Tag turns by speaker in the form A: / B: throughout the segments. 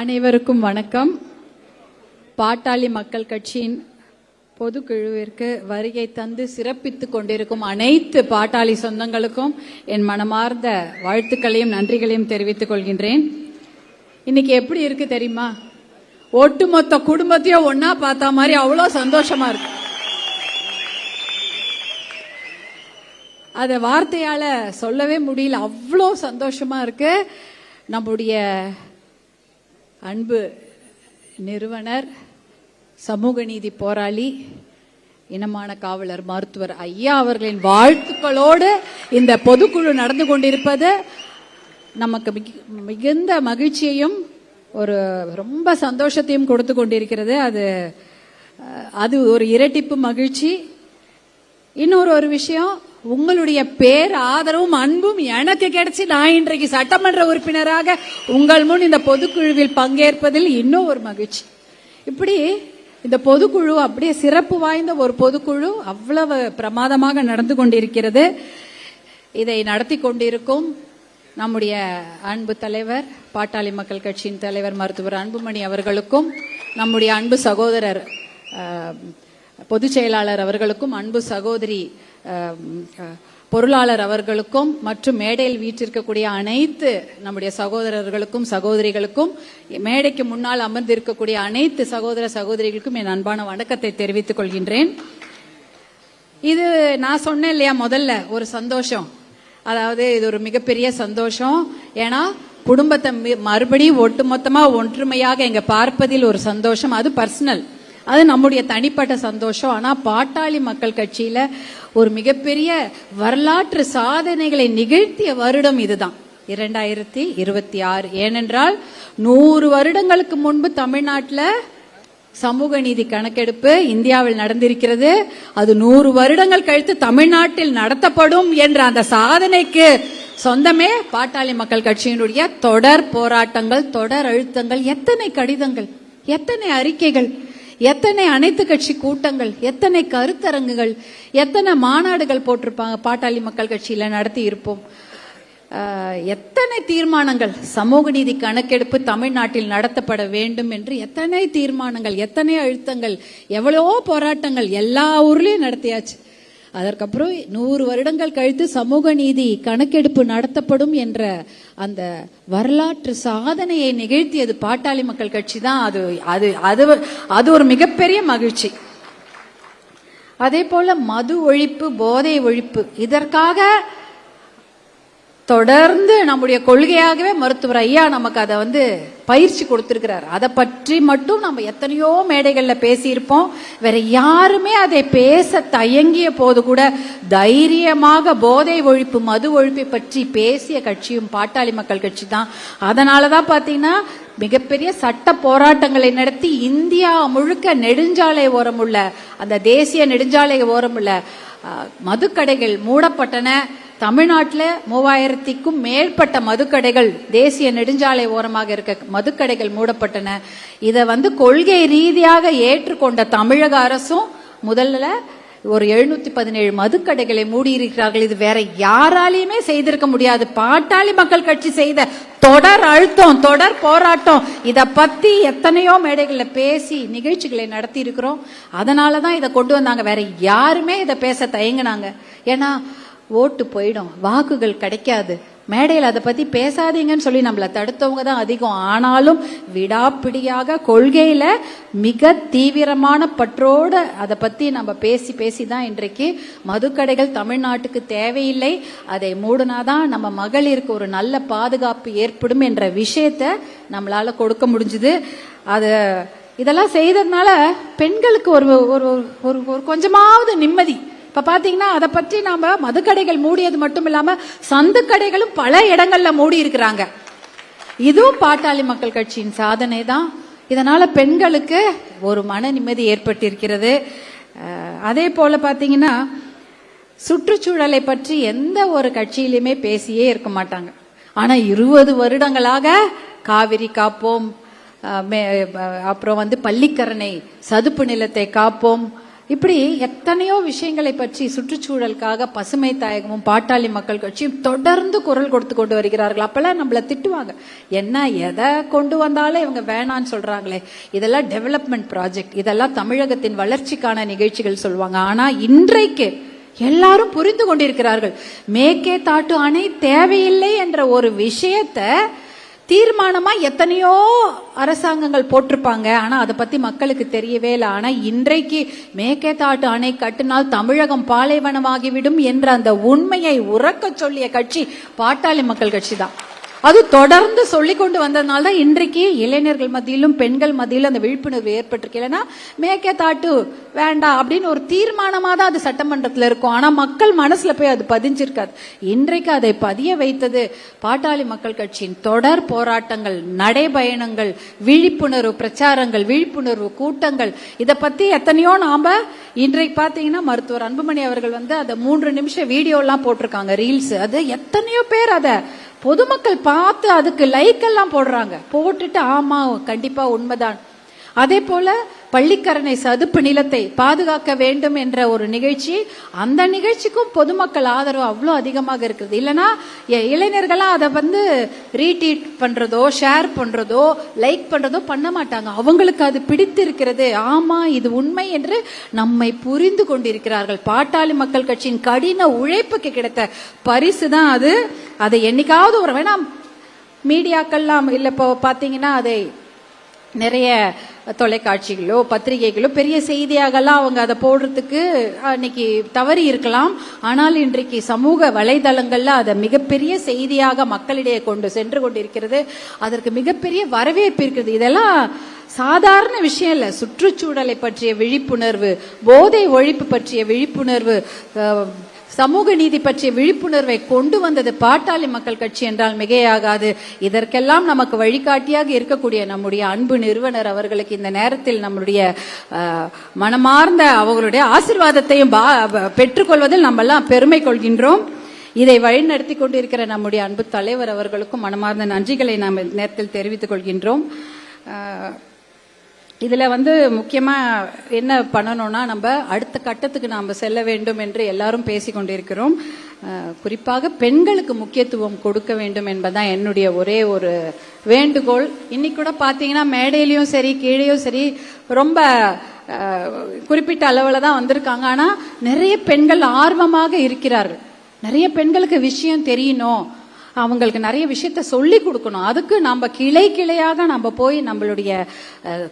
A: அனைவருக்கும் வணக்கம். பாட்டாளி மக்கள் கட்சியின் பொதுக்குழுவிற்கு வருகை தந்து சிறப்பித்துக் கொண்டிருக்கும் அனைத்து பாட்டாளி சொந்தங்களுக்கும் என் மனமார்ந்த வாழ்த்துக்களையும் நன்றிகளையும் தெரிவித்துக் கொள்கின்றேன். இன்னைக்கு எப்படி இருக்கு தெரியுமா? ஒட்டுமொத்த குடும்பத்தையும் ஒன்னா பார்த்த மாதிரி அவ்வளோ சந்தோஷமா இருக்கு. அத வார்த்தையால சொல்லவே முடியல, அவ்வளோ சந்தோஷமா இருக்கு. நம்முடைய அன்பு நிறுவனர், சமூக நீதி போராளி, இனமான காவலர் மருத்துவர் ஐயா அவர்களின் வாழ்த்துக்களோடு இந்த பொதுக்குழு நடந்து கொண்டிருப்பது நமக்கு மிகுந்த மகிழ்ச்சியையும் ஒரு ரொம்ப சந்தோஷத்தையும் கொடுத்து கொண்டிருக்கிறது. அது ஒரு இரட்டிப்பு மகிழ்ச்சி. இன்னொரு விஷயம், உங்களுடைய பேர் ஆதரவும் அன்பும் எனக்கு கிடைச்சி நான் இன்றைக்கு சட்டமன்ற உறுப்பினராக உங்கள் முன் இந்த பொதுக்குழுவில் பங்கேற்பதில் இன்னும் ஒரு மகிழ்ச்சி. இப்படி இந்த பொதுக்குழு அப்படியே சிறப்பு வாய்ந்த ஒரு பொதுக்குழு, அவ்வளவு பிரமாதமாக நடந்து கொண்டிருக்கிறது. இதை நடத்தி கொண்டிருக்கும் நம்முடைய அன்பு தலைவர், பாட்டாளி மக்கள் கட்சியின் தலைவர் மருத்துவர் அன்புமணி அவர்களுக்கும், நம்முடைய அன்பு சகோதரர் பொதுச் செயலாளர் அவர்களுக்கும், அன்பு சகோதரி பொருளாளர் அவர்களுக்கும், மற்றும் மேடையில் வீற்றிருக்கக்கூடிய அனைத்து நம்முடைய சகோதரர்களுக்கும் சகோதரிகளுக்கும், மேடைக்கு முன்னால் அமர்ந்திருக்கக்கூடிய அனைத்து சகோதர சகோதரிகளுக்கும் என் அன்பான வணக்கத்தை தெரிவித்துக் கொள்கின்றேன். இது நான் சொன்னேன் இல்லையா, முதல்ல ஒரு சந்தோஷம், அதாவது இது ஒரு மிகப்பெரிய சந்தோஷம். ஏன்னா குடும்பத்தை மறுபடியும் ஒட்டுமொத்தமா ஒற்றுமையாக எங்க பார்ப்பதில் ஒரு சந்தோஷம். அது பர்சனல், அது நம்முடைய தனிப்பட்ட சந்தோஷம். ஆனா பாட்டாளி மக்கள் கட்சியில ஒரு மிகப்பெரிய வரலாற்று சாதனைகளை நிகழ்த்திய வருடம் இதுதான் 2026. ஏனென்றால் 100 வருடங்களுக்கு முன்பு தமிழ்நாட்டில் சமூக நீதி கணக்கெடுப்பு இந்தியாவில் நடந்திருக்கிறது. அது 100 வருடங்கள் கழித்து தமிழ்நாட்டில் நடத்தப்படும் என்ற அந்த சாதனைக்கு சொந்தமே பாட்டாளி மக்கள் கட்சியினுடைய தொடர் போராட்டங்கள், தொடர் அழுத்தங்கள், எத்தனை கடிதங்கள், எத்தனை அறிக்கைகள், எத்தனை அனைத்து கட்சி கூட்டங்கள், எத்தனை கருத்தரங்குகள், எத்தனை மாநாடுகள் போட்டிருப்பாங்க. பாட்டாளி மக்கள் கட்சியில நடத்தி இருப்போம். எத்தனை தீர்மானங்கள், சமூக நீதி கணக்கெடுப்பு தமிழ்நாட்டில் நடத்தப்பட வேண்டும் என்று எத்தனை தீர்மானங்கள், எத்தனை அழுத்தங்கள், எவ்வளவோ போராட்டங்கள் எல்லா ஊர்லயும் நடத்தியாச்சு. அதற்கப்புறம் 100 வருடங்கள் கழித்து சமூக நீதி கணக்கெடுப்பு நடத்தப்படும் என்ற அந்த வரலாற்று சாதனையை நிகழ்த்தியது பாட்டாளி மக்கள் கட்சி தான். அது ஒரு மிகப்பெரிய மகிழ்ச்சி. அதே போல மது ஒழிப்பு, போதை ஒழிப்பு, இதற்காக தொடர்ந்து நம்முடைய கொள்கையாகவே மருத்துவர் ஐயா நமக்கு அதை பயிற்சி கொடுத்திருக்கிறார். அதை பற்றி மட்டும் நம்ம எத்தனையோ மேடைகள்ல பேசியிருப்போம். வேற யாருமே அதை பேச தயங்கிய போது கூட தைரியமாக போதை ஒழிப்பு, மது ஒழிப்பை பற்றி பேசிய கட்சியும் பாட்டாளி மக்கள் கட்சி தான். அதனாலதான் பாத்தீங்கன்னா மிகப்பெரிய சட்ட போராட்டங்களை நடத்தி இந்தியா முழுக்க நெடுஞ்சாலை ஓரமுள்ள, அந்த தேசிய நெடுஞ்சாலை ஓரமுள்ள மதுக்கடைகள் மூடப்பட்டன. தமிழ்நாட்டில் 3000க்கும் மேற்பட்ட மதுக்கடைகள், தேசிய நெடுஞ்சாலை ஓரமாக இருக்க மதுக்கடைகள் மூடப்பட்டன. இதை கொள்கை ரீதியாக ஏற்றுக்கொண்ட தமிழக அரசும் முதல்ல ஒரு 717 மதுக்கடைகளை மூடியிருக்கிறார்கள். இது வேற யாராலையுமே செய்திருக்க முடியாது. பாட்டாளி மக்கள் கட்சி செய்த தொடர் அழுத்தம், தொடர் போராட்டம், இத பத்தி எத்தனையோ மேடைகள்ல பேசி நிகழ்ச்சிகளை நடத்தி இருக்கிறோம். அதனாலதான் இதை கொண்டு வந்தாங்க. வேற யாருமே இதை பேச தயங்கினாங்க. ஏன்னா ஓட்டு போயிடும், வாக்குகள் கிடைக்காது, மேடையில் அதை பத்தி பேசாதீங்கன்னு சொல்லி நம்மளை தடுத்தவங்க தான் அதிகம். ஆனாலும் விடாப்பிடியாக கொள்கையில மிக தீவிரமான பற்றோடு அதை பத்தி நம்ம பேசி தான் இன்றைக்கு மதுக்கடைகள் தமிழ்நாட்டுக்கு தேவையில்லை, அதை மூடனாதான் நம்ம மகளிருக்கு ஒரு நல்ல பாதுகாப்பு ஏற்படும் என்ற விஷயத்தை நம்மளால கொடுக்க முடிஞ்சுது. இதெல்லாம் செய்ததுனால பெண்களுக்கு ஒரு கொஞ்சமாவது நிம்மதி. இப்ப பாத்தீங்கன்னா அதை பற்றி நாம மதுக்கடைகள் மூடியது மட்டும் இல்லாம சந்து கடைகளும் பல இடங்கள்ல மூடி இருக்கிறாங்க. இதுவும் பாட்டாளி மக்கள் கட்சியின் சாதனை தான். இதனால பெண்களுக்கு ஒரு மன நிம்மதி ஏற்பட்டிருக்கிறது. அதே போல பாத்தீங்கன்னா சுற்றுச்சூழலை பற்றி எந்த ஒரு கட்சியிலுமே பேசியே இருக்க மாட்டாங்க. ஆனா 20 வருடங்களாக காவிரி காப்போம், அப்புறம் பள்ளிக்கரணை சதுப்பு நிலத்தை காப்போம், இப்படி எத்தனையோ விஷயங்களை பற்றி சுற்றுச்சூழலுக்காக பசுமை தாயகமும் பாட்டாளி மக்கள் கட்சியும் தொடர்ந்து குரல் கொடுத்து கொண்டு வருகிறார்கள். அப்பெல்லாம் நம்மள திட்டுவாங்க, என்ன எதை கொண்டு வந்தாலும் இவங்க வேணான்னு சொல்றாங்களே, இதெல்லாம் டெவலப்மெண்ட் ப்ராஜெக்ட், இதெல்லாம் தமிழகத்தின் வளர்ச்சிக்கான நிகழ்ச்சிகள் சொல்லுவாங்க. ஆனா இன்றைக்கு எல்லாரும் புரிந்து கொண்டிருக்கிறார்கள், மேகேதாட்டு அணை தேவையில்லை என்ற ஒரு விஷயத்தை தீர்மானமா எத்தனையோ அரசாங்கங்கள் போட்டிருப்பாங்க. ஆனா அதை பத்தி மக்களுக்கு தெரியவே இல்லை. ஆனா இன்றைக்கு மேகேதாட்டு அணை கட்டினால் தமிழகம் பாலைவனமாகிவிடும் என்ற அந்த உண்மையை உறக்க சொல்லிய கட்சி பாட்டாளி மக்கள் கட்சி தான். அது தொடர்ந்து சொல்லிக் கொண்டு வந்ததுனால தான் இன்றைக்கு இளைஞர்கள் மத்தியிலும் பெண்கள் மத்தியிலும் அந்த விழிப்புணர்வு ஏற்பட்டிருக்கு. இல்லைன்னா மேகேதாட்டு வேண்டாம் அப்படின்னு ஒரு தீர்மானமா தான் அது சட்டமன்றத்தில் இருக்கும். ஆனா மக்கள் மனசுல போய் அது பதிஞ்சிருக்காது. இன்றைக்கு அதை பதிய வைத்தது பாட்டாளி மக்கள் கட்சியின் தொடர் போராட்டங்கள், நடைபயணங்கள், விழிப்புணர்வு பிரச்சாரங்கள், விழிப்புணர்வு கூட்டங்கள். இதை பத்தி எத்தனையோ நாம இன்றைக்கு பாத்தீங்கன்னா மருத்துவர் அன்புமணி அவர்கள் அந்த 3 நிமிஷம் வீடியோ எல்லாம் போட்டிருக்காங்க, ரீல்ஸ். அது எத்தனையோ பேர் அதை பொதுமக்கள் பார்த்து அதுக்கு லைக் எல்லாம் போடுறாங்க, போட்டுட்டு ஆமா கண்டிப்பா உண்மைதான். அதே போல பள்ளிக்கரணை சதுப்பு நிலத்தை பாதுகாக்க வேண்டும் என்ற ஒரு நிகழ்ச்சி, அந்த நிகழ்ச்சிக்கும் பொதுமக்கள் ஆதரவு அவ்வளோ அதிகமாக இருக்குது. இல்லைன்னா இளைஞர்களாம் அதை ரீட்வீட் பண்றதோ ஷேர் பண்றதோ லைக் பண்றதோ பண்ண மாட்டாங்க. அவங்களுக்கு அது பிடித்திருக்கிறது, ஆமா இது உண்மை என்று நம்மை புரிந்து கொண்டிருக்கிறார்கள். பாட்டாளி மக்கள் கட்சியின் கடின உழைப்புக்கு கிடைத்த பரிசு தான் அது. அதை என்னைக்காவது ஒரு வேணாம் மீடியாக்கள்லாம் இல்லை, இப்போ பார்த்தீங்கன்னா அதை நிறைய தொலைக்காட்சிகளோ பத்திரிகைகளோ பெரிய செய்தியாகலாம் அவங்க அதை போடுறதுக்கு அன்னைக்கு தவறி இருக்கலாம். ஆனால் இன்றைக்கு சமூக வலைதளங்கள்ல அதை மிகப்பெரிய செய்தியாக மக்களிடையே கொண்டு சென்று கொண்டிருக்கிறது. அதற்கு மிகப்பெரிய வரவேற்பு இருக்கிறது. இதெல்லாம் சாதாரண விஷயம் இல்ல. சுற்றுச்சூழலை பற்றிய விழிப்புணர்வு, போதை ஒழிப்பு பற்றிய விழிப்புணர்வு, சமூக நீதி பற்றிய விழிப்புணர்வை கொண்டு வந்தது பாட்டாளி மக்கள் கட்சி என்றால் மிகையாகாது. இதற்கெல்லாம் நமக்கு வழிகாட்டியாக இருக்கக்கூடிய நம்முடைய அன்பு நிறுவனர் அவர்களுக்கு இந்த நேரத்தில் நம்முடைய மனமார்ந்த அவர்களுடைய ஆசீர்வாதத்தையும் பெற்றுக்கொள்வதில் நம்ம எல்லாம் பெருமை கொள்கின்றோம். இதை வழிநடத்தி கொண்டிருக்கிற நம்முடைய அன்பு தலைவர் அவர்களுக்கும் மனமார்ந்த நன்றிகளை நாம் நேரத்தில் தெரிவித்துக் கொள்கின்றோம். இதுல முக்கியமா என்ன பண்ணணும்னா, நம்ம அடுத்த கட்டத்துக்கு நாம செல்ல வேண்டும் என்று எல்லாரும் பேசி கொண்டிருக்கிறோம். குறிப்பாக பெண்களுக்கு முக்கியத்துவம் கொடுக்க வேண்டும் என்பதுதான் என்னுடைய ஒரே ஒரு வேண்டுகோள். இன்னைக்கு கூட பாத்தீங்கன்னா மேடையிலயும் சரி கீழேயும் சரி ரொம்ப குறிப்பிட்ட அளவுல தான் வந்திருக்காங்க. ஆனா நிறைய பெண்கள் ஆர்வமாக இருக்கிறார்கள். நிறைய பெண்களுக்கு விஷயம் தெரியணும், அவங்களுக்கு நிறைய விஷயத்த சொல்லி கொடுக்கணும். அதுக்கு நம்ம கிளை கிளையாக நம்ம போய் நம்மளுடைய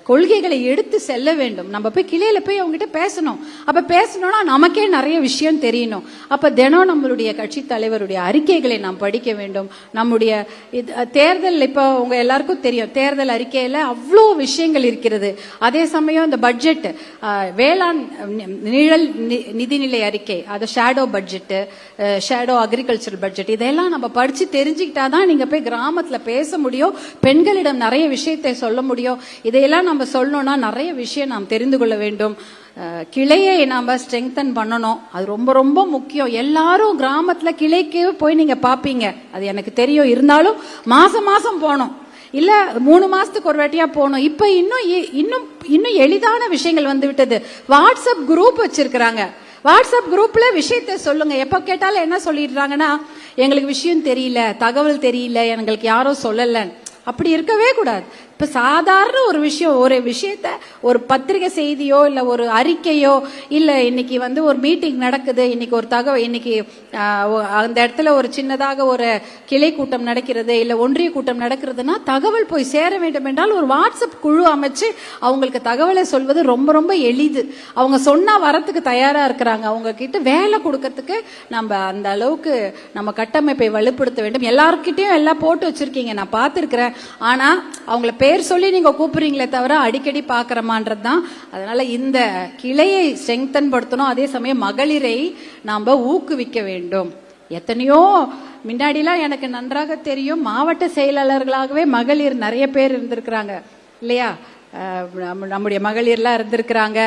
A: கொள்கைகளை எடுத்து செல்ல வேண்டும். நம்ம போய் கிளையில போய் அவங்ககிட்ட பேசணும். அப்ப பேசணும்னா நமக்கே நிறைய விஷயம் தெரியணும். அப்ப தினம் நம்மளுடைய கட்சி தலைவருடைய அறிக்கைகளை நாம் படிக்க வேண்டும். நம்முடைய தேர்தல் இப்ப உங்க எல்லாருக்கும் தெரியும், தேர்தல் அறிக்கையில அவ்வளோ விஷயங்கள் இருக்கிறது. அதே சமயம் இந்த பட்ஜெட், வேளாண் நிழல் நிதிநிலை அறிக்கை, அது shadow budget, shadow agriculture budget, இதெல்லாம் நம்ம படிச்சு தெரிஞ்சுக்கிட்டாதான் நீங்க போய் கிராமத்துல பேச முடியும், பெண்களிடம் நிறைய விஷயத்தை சொல்ல முடியும். இதையெல்லாம் நம்ம சொல்லணும்னா நிறைய விஷயம் நாம் தெரிந்து கொள்ள வேண்டும். கிளையை நாம ஸ்ட்ரெங்தன் பண்ணணும், அது ரொம்ப ரொம்ப முக்கியம். எல்லாரும் கிராமத்துல கிளைக்கு போய் நீங்க பாப்பீங்க, அது எனக்கு தெரியும். இருந்தாலும் மாசம் மாசம் போகணும், இல்ல 3 மாசத்துக்கு ஒரு வாட்டியா போகணும். இப்ப இன்னும் எளிதான விஷயங்கள் வந்து விட்டது. வாட்ஸ்அப் குரூப் வச்சிருக்கிறாங்க. வாட்ஸ்அப் குரூப்ல விஷயத்த சொல்லுங்க. எப்ப கேட்டாலும் என்ன சொல்லிடுறாங்கன்னா, எங்களுக்கு விஷயம் தெரியல, தகவல் தெரியல, எங்களுக்கு யாரும் சொல்லல. அப்படி இருக்கவே கூடாது. இப்ப சாதாரண ஒரு விஷயம், ஒரு விஷயத்த ஒரு பத்திரிகை செய்தியோ இல்ல ஒரு அறிக்கையோ, இல்ல இன்னைக்கு ஒரு மீட்டிங் நடக்குது, இன்னைக்கு ஒரு தகவல், இன்னைக்கு அந்த இடத்துல ஒரு சின்னதாக ஒரு கிளை கூட்டம் நடக்கிறது, இல்ல ஒன்றிய கூட்டம் நடக்கிறதுனா தகவல் போய் சேர வேண்டும் என்றால் ஒரு வாட்ஸ்அப் குழு அமைச்சு அவங்களுக்கு தகவலை சொல்வது ரொம்ப ரொம்ப எளிது. அவங்க சொன்னா வரத்துக்கு தயாரா இருக்கிறாங்க. அவங்க கிட்ட வேலை கொடுக்கறதுக்கு நம்ம அந்த அளவுக்கு நம்ம கட்டமைப்பை வலுப்படுத்த வேண்டும். எல்லார்கிட்டையும் எல்லாம் போட்டு வச்சிருக்கீங்க, நான் பார்த்திருக்கிறேன். ஆனா அவங்கள பேர் சொல்லி நீங்க கூப்பிடுறீங்களே தவிர அடிக்கடி பாக்குறமான்றதுதான். அதனால இந்த கிளையை ஸ்ட்ரெங்தன் படுத்தணும். அதே சமயம் மகளிரை நாம ஊக்குவிக்க வேண்டும். எத்தனையோ முன்னாடிலாம் எனக்கு நன்றாக தெரியும், மாவட்ட செயலாளர்களாகவே மகளிர் நிறைய பேர் இருந்திருக்கிறாங்க இல்லையா? நம்முடைய மகளிர்லாம் இருந்திருக்கிறாங்க.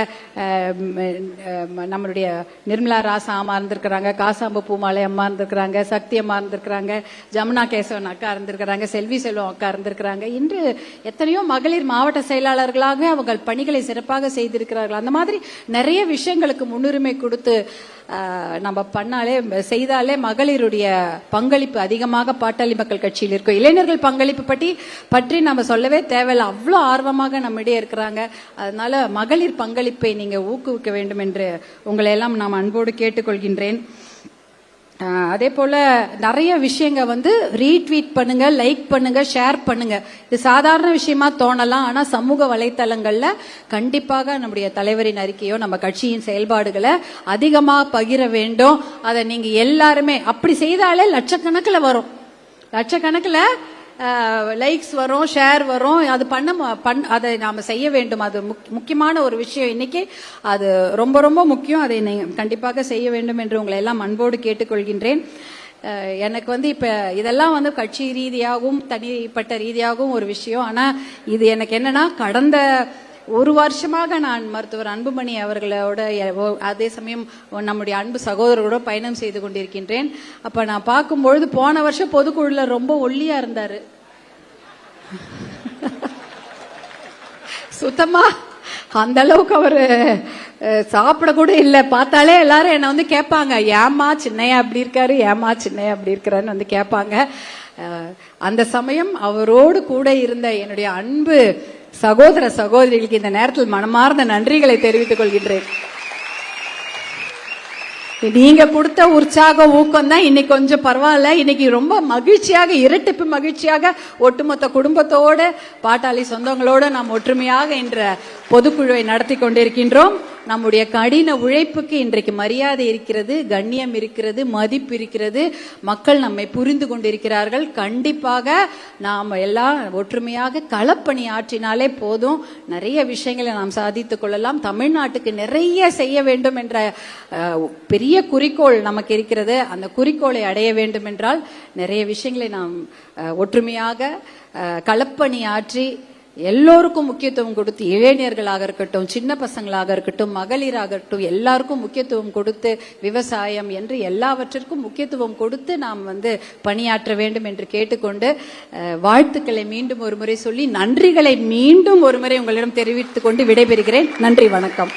A: நம்மளுடைய நிர்மலா ராசா அம்மா இருந்திருக்கிறாங்க, காசாம்பு பூமாலை அம்மா இருந்திருக்கிறாங்க, சக்தி அம்மா இருந்திருக்கிறாங்க, ஜமுனா கேசவன் அக்கா இருந்திருக்கிறாங்க, செல்வி செல்வம் அக்கா இருந்திருக்கிறாங்க. இன்று எத்தனையோ மகளிர் மாவட்ட செயலாளர்களாக அவங்க பணிகளை சிறப்பாக செய்திருக்கிறார்கள். அந்த மாதிரி நிறைய விஷயங்களுக்கு முன்னுரிமை கொடுத்து நம்ம செய்தாலே மகளிருடைய பங்களிப்பு அதிகமாக பாட்டாளி மக்கள் கட்சியில் இருக்கும். இளைஞர்கள் பங்களிப்பு பற்றி நம்ம சொல்லவே தேவையில்லை, அவ்வளோ ஆர்வமாக நம்மிடையே இருக்கிறாங்க. அதனால மகளிர் பங்களிப்பை நீங்க ஊக்குவிக்க வேண்டும் என்று உங்களை எல்லாம் நாம் அன்போடு கேட்டுக்கொள்கின்றேன். அதே போல நிறைய விஷயங்க ரீட்வீட் பண்ணுங்க, லைக் பண்ணுங்க, ஷேர் பண்ணுங்க. இது சாதாரண விஷயமா தோணலாம், ஆனா சமூக வலைத்தளங்கள்ல கண்டிப்பாக நம்முடைய தலைவரின் அறிக்கையோ நம்ம கட்சியின் செயல்பாடுகளை அதிகமா பகிர வேண்டும். அதை நீங்க எல்லாருமே அப்படி செய்தாலே லட்சக்கணக்கில் வரும், லட்சக்கணக்கில் லைக்ஸ் வரும், ஷேர் வரும். அது அதை நாம செய்ய வேண்டும். அது முக்கியமான ஒரு விஷயம். இன்னைக்கு அது ரொம்ப ரொம்ப முக்கியம். அதை கண்டிப்பாக செய்ய வேண்டும் என்று உங்களை எல்லாம் அன்போடு கேட்டுக்கொள்கின்றேன். எனக்கு இப்ப இதெல்லாம் கட்சி ரீதியாகவும் தனிப்பட்ட ரீதியாகவும் ஒரு விஷயம். ஆனா இது எனக்கு என்னன்னா, கடந்த ஒரு வருஷமாக நான் மருத்துவர் அன்புமணி அவர்களோட, அதே சமயம் நம்முடைய அன்பு சகோதரரோட பயணம் செய்து கொண்டிருக்கின்றேன். அப்ப நான் பார்க்கும்பொழுது போன வருஷம் பொதுக்குழுல ரொம்ப ஒல்லியா இருந்தாரு, சுத்தமா அந்த அளவுக்கு அவரு சாப்பிட கூட இல்லை. பார்த்தாலே எல்லாரும் என்ன கேட்பாங்க, ஏமா சின்னையா அப்படி இருக்காரு, ஏமா சின்னையா அப்படி இருக்கிறான்னு கேட்பாங்க. அந்த சமயம் அவரோடு கூட இருந்த என்னுடைய அன்பு சகோதர சகோதரிகளுக்கு இந்த நேரத்தில் மனமார்ந்த நன்றிகளை தெரிவித்துக் கொள்கின்றேன். நீங்க கொடுத்த உற்சாகம் ஊக்கம் தான் இன்னைக்கு கொஞ்சம் பரவாயில்ல. இன்னைக்கு ரொம்ப மகிழ்ச்சியாக, இரட்டிப்பு மகிழ்ச்சியாக ஒட்டுமொத்த குடும்பத்தோட பாட்டாளி சொந்தங்களோட நாம் ஒற்றுமையாக இன்ற பொதுக்குழுவை நடத்தி கொண்டிருக்கின்றோம். நம்முடைய கடின உழைப்புக்கு இன்றைக்கு மரியாதை இருக்கிறது, கண்ணியம் இருக்கிறது, மதிப்பு இருக்கிறது. மக்கள் நம்மை புரிந்து கொண்டிருக்கிறார்கள். கண்டிப்பாக நாம் எல்லாம் ஒற்றுமையாக களப்பணி ஆற்றினாலே போதும், நிறைய விஷயங்களை நாம் சாதித்துக் கொள்ளலாம். தமிழ்நாட்டுக்கு நிறைய செய்ய வேண்டும் என்ற பெரிய குறிக்கோள் நமக்கு இருக்கிறது. அந்த குறிக்கோளை அடைய வேண்டும் என்றால் நிறைய விஷயங்களை நாம் ஒற்றுமையாக களப்பணி ஆற்றி எல்லோருக்கும் முக்கியத்துவம் கொடுத்து, இளைஞர்களாக இருக்கட்டும், சின்ன பசங்களாக இருக்கட்டும், மகளிராக இருக்கட்டும், எல்லாருக்கும் முக்கியத்துவம் கொடுத்து, விவசாயம் என்று எல்லாவற்றிற்கும் முக்கியத்துவம் கொடுத்து நாம் பணியாற்ற வேண்டும் என்று கேட்டுக்கொண்டு வாழ்த்துக்களை மீண்டும் ஒரு முறை சொல்லி நன்றிகளை மீண்டும் ஒரு முறை உங்களிடம் தெரிவித்துக் கொண்டு விடைபெறுகிறேன். நன்றி, வணக்கம்.